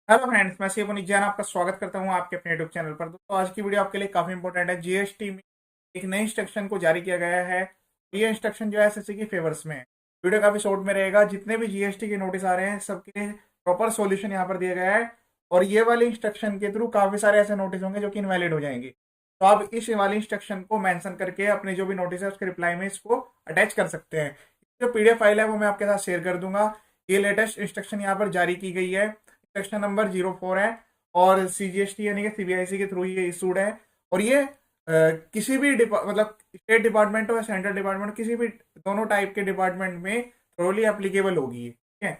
Hello friends, मैं शिव जैन आपका स्वागत करता हूं आपके अपने यूट्यूब चैनल पर। दोस्तों, आज की वीडियो आपके लिए काफी इंपॉर्टेंट है। जीएसटी में एक नई इंस्ट्रक्शन को जारी किया गया है। ये इंस्ट्रक्शन जो है एसएससी की फेवर्स में है। वीडियो काफी शॉर्ट में रहेगा। जितने भी जीएसटी के नोटिस आ रहे हैं सबके प्रॉपर सॉल्यूशन यहाँ पर दिया गया है। और ये वाले इंस्ट्रक्शन के थ्रू काफी सारे ऐसे नोटिस होंगे जो कि इनवैलिड हो जाएंगे। तो आप इस वाले इंस्ट्रक्शन को मेंशन करके अपने जो भी नोटिस है उसके रिप्लाई में इसको अटैच कर सकते हैं। जो पीडीएफ फाइल है वो मैं आपके साथ शेयर कर दूंगा। ये लेटेस्ट इंस्ट्रक्शन यहाँ पर जारी की गई है। सेक्शन नंबर 04 है और सीजीएसटी यानी कि सीबीआईसी के थ्रू ये इशूड है। और ये किसी भी मतलब स्टेट डिपार्टमेंट हो या सेंट्रल डिपार्टमेंट, किसी भी दोनों टाइप के डिपार्टमेंट में थोरली एप्लीकेबल होगी। ठीक है।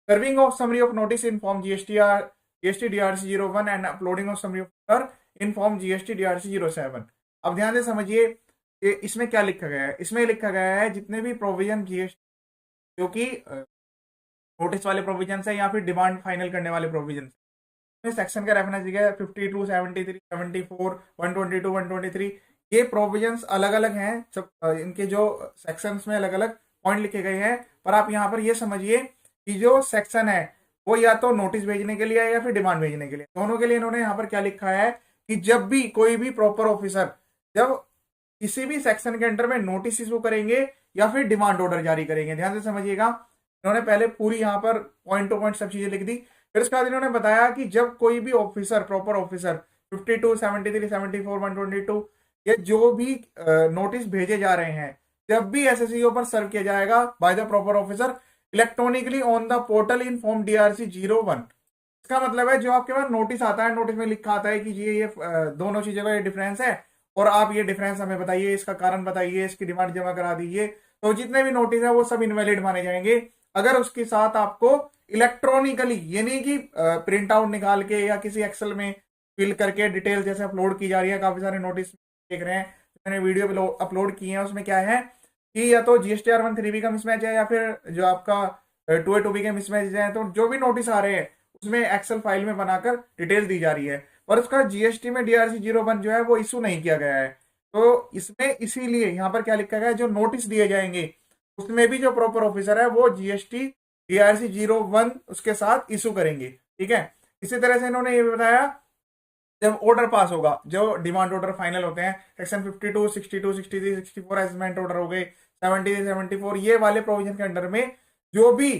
Serving of summary of notice in form GST DRC 01 and uploading of summary of in form GST DRC 07। अब ध्यान से समझिए कि इसमें क्या लिखा गया है। इसमें लिखा गया है जितने भी प्रोविजन जीएसटी जो कि नोटिस वाले प्रोविजन है या फिर डिमांड फाइनल करने वाले प्रोविजन है, सेक्शन का रेफरेंस दिया है 52, 73, 74, 122, 123। ये प्रोविजंस अलग अलग हैं। सब इनके जो सेक्शंस में अलग अलग पॉइंट लिखे गए हैं। पर आप यहाँ पर ये समझिए कि जो सेक्शन है वो या तो नोटिस भेजने के लिए है या फिर डिमांड भेजने के लिए। दोनों के लिए इन्होंने यहाँ पर क्या लिखा है कि जब भी कोई भी प्रॉपर ऑफिसर जब किसी भी सेक्शन के अंडर में नोटिस इशू करेंगे या फिर डिमांड ऑर्डर जारी करेंगे, ध्यान से समझिएगा। इन्होंने पहले पूरी यहाँ पर पॉइंट टू पॉइंट सब चीजें लिख दी। फिर उसके बाद इन्होंने बताया कि जब कोई भी ऑफिसर प्रॉपर ऑफिसर 52, 73, 74, 122 ये जो भी नोटिस भेजे जा रहे हैं, जब भी एसएससीओ पर सर्व किया जाएगा by the proper officer electronically on the portal in form DRC 01। इसका मतलब है जो आपके पास नोटिस आता है, नोटिस में लिखा आता है कि ये दोनों चीजों का ये डिफरेंस है और आप ये डिफरेंस हमें बताइए, इसका कारण बताइए, इसकी डिमांड जमा करा दीजिए। तो जितने भी नोटिस है वो सब इनवैलिड माने जाएंगे अगर उसके साथ आपको इलेक्ट्रॉनिकली यानी कि प्रिंट आउट निकाल के या किसी एक्सेल में फिल करके डिटेल जैसे अपलोड की जा रही है। काफी सारे नोटिस देख रहे हैं, मैंने वीडियो अपलोड किए हैं। उसमें क्या है कि या तो जीएसटीआर 1 3 का मिसमैच है या फिर जो आपका 2A 2B के मिसमैच है। तो जो भी नोटिस आ रहे हैं उसमें एक्सेल फाइल में बनाकर डिटेल दी जा रही है। पर उसका जीएसटी में डीआरसी 01 जो है वो इशू नहीं किया गया है। तो इसमें इसीलिए यहाँ पर क्या लिखा गया है, जो नोटिस दिए जाएंगे उसमें भी जो प्रॉपर ऑफिसर है वो जीएसटी डीआरसी 01 उसके साथ इशू करेंगे। ठीक है। इसी तरह से इन्होंने ये बताया जब ऑर्डर पास होगा, जो डिमांड ऑर्डर फाइनल होते हैं सेक्शन 52, 62, 63, 64 असेसमेंट ऑर्डर हो गए, 70, 74 ये वाले प्रोविजन के अंडर में जो भी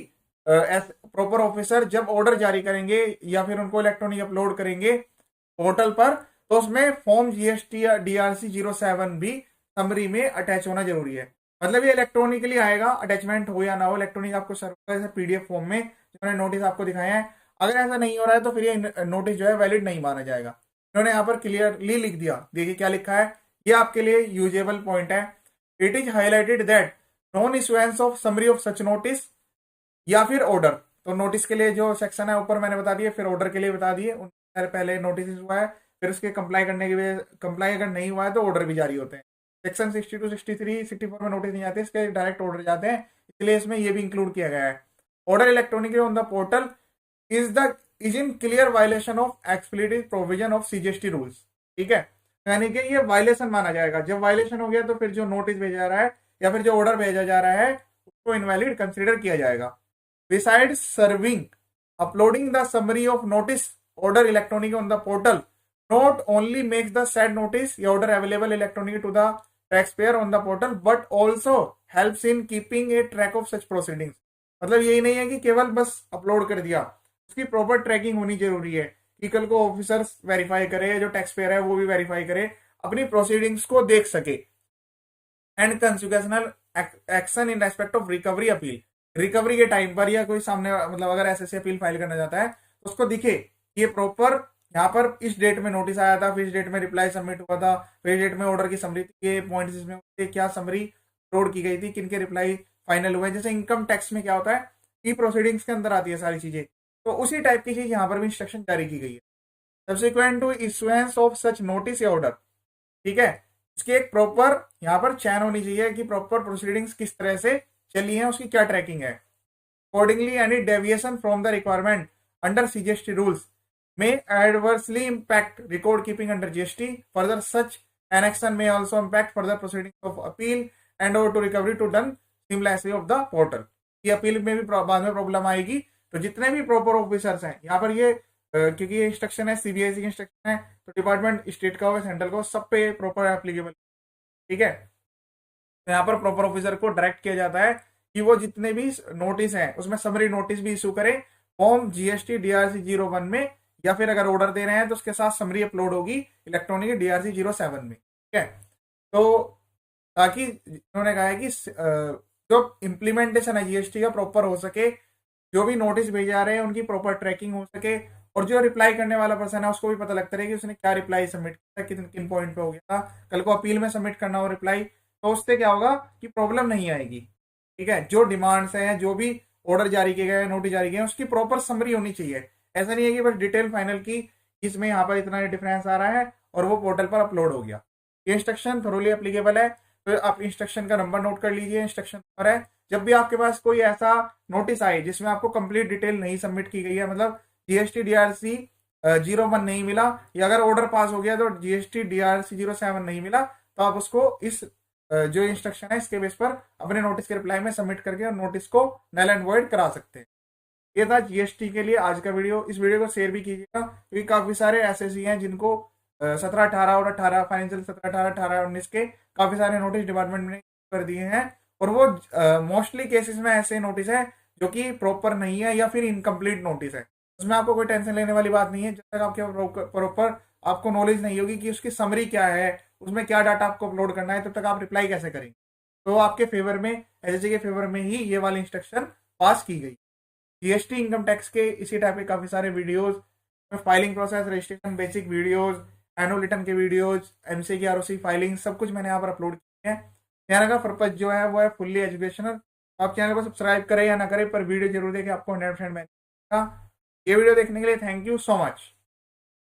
प्रॉपर ऑफिसर जब ऑर्डर जारी करेंगे या फिर उनको इलेक्ट्रॉनिक अपलोड करेंगे पोर्टल पर, तो उसमें फॉर्म जीएसटी या डीआरसी 07 भी समरी में अटैच होना जरूरी है। मतलब ये इलेक्ट्रॉनिकली आएगा, अटैचमेंट हो या ना हो, इलेक्ट्रॉनिक आपको सर्व पीडीएफ फॉर्म में जो मैंने नोटिस आपको दिखाए हैं। अगर ऐसा नहीं हो रहा है तो फिर ये नोटिस जो है वैलिड नहीं माना जाएगा। इन्होंने यहाँ पर क्लियरली लिख दिया। देखिए क्या लिखा है, ये आपके लिए यूजेबल पॉइंट है। It is highlighted that non issuance of summary of such notice या फिर ऑर्डर। तो नोटिस के लिए जो सेक्शन है ऊपर मैंने बता दिए, फिर ऑर्डर के लिए बता दिए। पहले नोटिस हुआ है, फिर उसके कंप्लाई करने के लिए कंप्लाई अगर नहीं हुआ है तो ऑर्डर भी जारी होते हैं। सेक्शन 62, 63, 64 में नोटिस नहीं आते, इसके डायरेक्ट ऑर्डर जाते हैं। इसलिए इसमें ये भी इंक्लूड किया गया है। Order electronically on the portal is in clear violation of explicit provision of CGST rules. ठीक है। यानी कि ये वायलेशन माना जाएगा। जब वायलेशन हो गया तो फिर जो नोटिस भेजा जा रहा है या फिर जो ऑर्डर भेजा जा रहा है उसको इनवैलिड कंसिडर किया जाएगा। Besides serving, uploading the summary of notice order electronic on the portal not only makes the said notice order available electronically to the taxpayer on the portal but also helps in keeping a track of such proceedings। मतलब यही नहीं है कि केवल बस upload कर दिया, उसकी प्रॉपर ट्रैकिंग होनी जरूरी है कि कल को ऑफिसर वेरीफाई करे, जो टैक्स पेयर है वो भी वेरीफाई करे, अपनी प्रोसीडिंग्स को देख सके। And consequential action in respect of recovery appeal, recovery के टाइम पर या कोई सामने मतलब अगर एसएससी अपील फाइल करना चाहता है तो उसको दिखे ये प्रॉपर यहाँ पर इस डेट में नोटिस आया था, फिर इस डेट में रिप्लाई सबमिट हुआ था, फिर इस डेट में ऑर्डर की समरी के पॉइंट्स इसमें क्या समरी अपलोड की गई थी, किनके रिप्लाई फाइनल हुए। जैसे इनकम टैक्स में क्या होता है ई प्रोसीडिंग्स के अंदर आती है सारी चीजें, तो उसी टाइप की चीज यहाँ पर भी इंस्ट्रक्शन जारी की गई है। Subsequent to issuance of such notice या ऑर्डर, ठीक है, उसकी एक प्रॉपर यहाँ पर चैन होनी चाहिए कि प्रॉपर प्रोसीडिंग्स किस तरह से चली है, उसकी क्या ट्रैकिंग है। Accordingly any deviation from the requirement under CGST rules may adversely impact record keeping under GST. Further, such an action may also impact further proceedings of appeal and or to recovery to done seamlessly of the portal। ये appeal में भी बाद में problem आएगी। तो जितने भी proper officers हैं यहाँ पर ये क्योंकि ये इंस्ट्रक्शन है सीबीएसई की इंस्ट्रक्शन है, तो डिपार्टमेंट स्टेट का हो सेंट्रल का हो, सब पे प्रॉपर एप्लीकेबल। ठीक है, तो यहाँ पर प्रॉपर ऑफिसर को डायरेक्ट किया जाता है कि वो जितने भी नोटिस हैं उसमें समरी नोटिस भी इशू करें फॉर्म जीएसटी डीआरसी 01 में, या फिर अगर ऑर्डर दे रहे हैं तो उसके साथ समरी अपलोड होगी इलेक्ट्रॉनिक डीआरसी 07 में। ठीक है, तो ताकि उन्होंने कहा है कि जो इम्प्लीमेंटेशन है जीएसटी का प्रॉपर हो सके, जो भी नोटिस भेजे जा रहे हैं उनकी प्रॉपर ट्रैकिंग हो सके, और जो रिप्लाई करने वाला पर्सन है उसको भी पता लगता रहे कि उसने क्या रिप्लाई सबमिट किया, किन किन पॉइंट पे हो गया, कल को अपील में सबमिट करना हो रिप्लाई, तो उससे क्या होगा कि प्रॉब्लम नहीं आएगी। ठीक है, जो डिमांड्स हैं, जो भी ऑर्डर जारी किए गए, नोटिस जारी किए, उसकी प्रॉपर समरी होनी चाहिए। ऐसा नहीं है कि बस डिटेल फाइनल की इसमें यहाँ पर इतना डिफरेंस आ रहा है और वो पोर्टल पर अपलोड हो गया। ये इंस्ट्रक्शन थोरोली एप्लीकेबल है, तो आप इंस्ट्रक्शन का नंबर नोट कर लीजिए। इंस्ट्रक्शन नंबर है, जब भी आपके पास कोई ऐसा नोटिस आए जिसमें आपको कंप्लीट डिटेल नहीं सबमिट की गई है, मतलब जीएसटी डीआरसी 01 नहीं मिला, या अगर ऑर्डर पास हो गया तो जीएसटी डीआरसी 07 नहीं मिला, तो आप उसको इस जो इंस्ट्रक्शन है इसके बेस पर अपने नोटिस के रिप्लाई में सबमिट करके और नोटिस को नल एंड वॉइड करा सकते हैं। ये था जीएसटी के लिए आज का वीडियो। इस वीडियो को शेयर भी कीजिएगा, क्योंकि काफी सारे एसएससी हैं जिनको 17-18 और 18 फाइनेंशियल 17-18-18-19 के काफी सारे नोटिस डिपार्टमेंट ने कर दिए हैं, और वो मोस्टली केसेस में ऐसे नोटिस है जो कि प्रॉपर नहीं है या फिर इनकम्प्लीट नोटिस है। उसमें आपको कोई टेंशन लेने वाली बात नहीं है, जब तक आपके प्रॉपर आपको नॉलेज नहीं होगी कि उसकी समरी क्या है, उसमें क्या डाटा आपको अपलोड करना है, तब तक आप रिप्लाई कैसे करेंगे। तो आपके फेवर में, एसएससी के फेवर में ही ये वाली इंस्ट्रक्शन पास की गई। जीएसटी इनकम टैक्स के इसी टाइप के काफी सारे videos, filing process, registration basic videos, annual return के वीडियोस, एमसी की आरओसी फाइलिंग, सब कुछ मैंने यहाँ पर अपलोड किए हैं। चैनल का पर्पज जो है वो है फुल्ली एजुकेशनल। आप चैनल को सब्सक्राइब करें या ना करें, पर वीडियो जरूर देखें, आपको 100% बेनिफिट मिलेगा। ये वीडियो देखने के लिए थैंक यू सो मच।